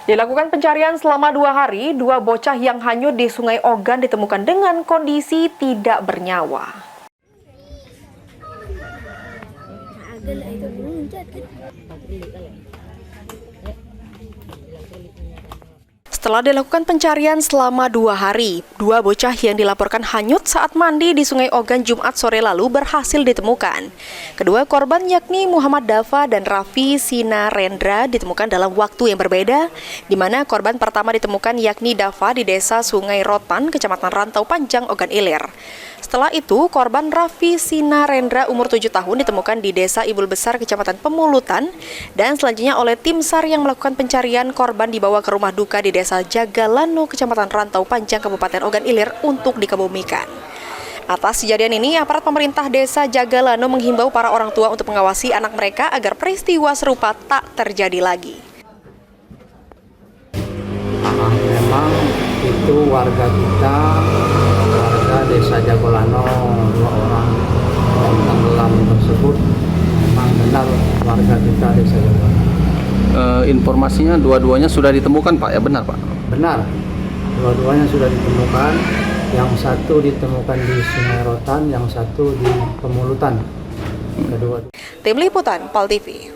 Dilakukan pencarian selama 2 hari, 2 bocah yang hanyut di Sungai Ogan ditemukan dengan kondisi tidak bernyawa. Setelah dilakukan pencarian selama 2 hari, 2 bocah yang dilaporkan hanyut saat mandi di Sungai Ogan Jumat sore lalu berhasil ditemukan. Kedua korban yakni Muhammad Dafa dan Raffi Sinarendra ditemukan dalam waktu yang berbeda, di mana korban pertama ditemukan yakni Dafa di Desa Sungai Rotan, Kecamatan Rantau Panjang, Ogan Ilir. Setelah itu, korban Raffi Sinarendra umur 7 tahun ditemukan di Desa Ibul Besar, Kecamatan Pemulutan, dan selanjutnya oleh tim SAR yang melakukan pencarian korban dibawa ke rumah duka di Desa Jagalano, Kecamatan Rantau Panjang, Kabupaten Ogan Ilir untuk dikebumikan. Atas kejadian ini, aparat pemerintah Desa Jagalano menghimbau para orang tua untuk mengawasi anak mereka agar peristiwa serupa tak terjadi lagi. Memang itu warga kita, warga Desa Jagalano, 2 orang yang tenggelam tersebut memang benar warga kita Desa Jagalano. Informasinya dua-duanya sudah ditemukan, Pak, ya benar, Pak? Benar, dua-duanya sudah ditemukan. Yang satu ditemukan di Sungai Rotan, yang satu di Pemulutan. Kedua. Tim Liputan, PAL TV.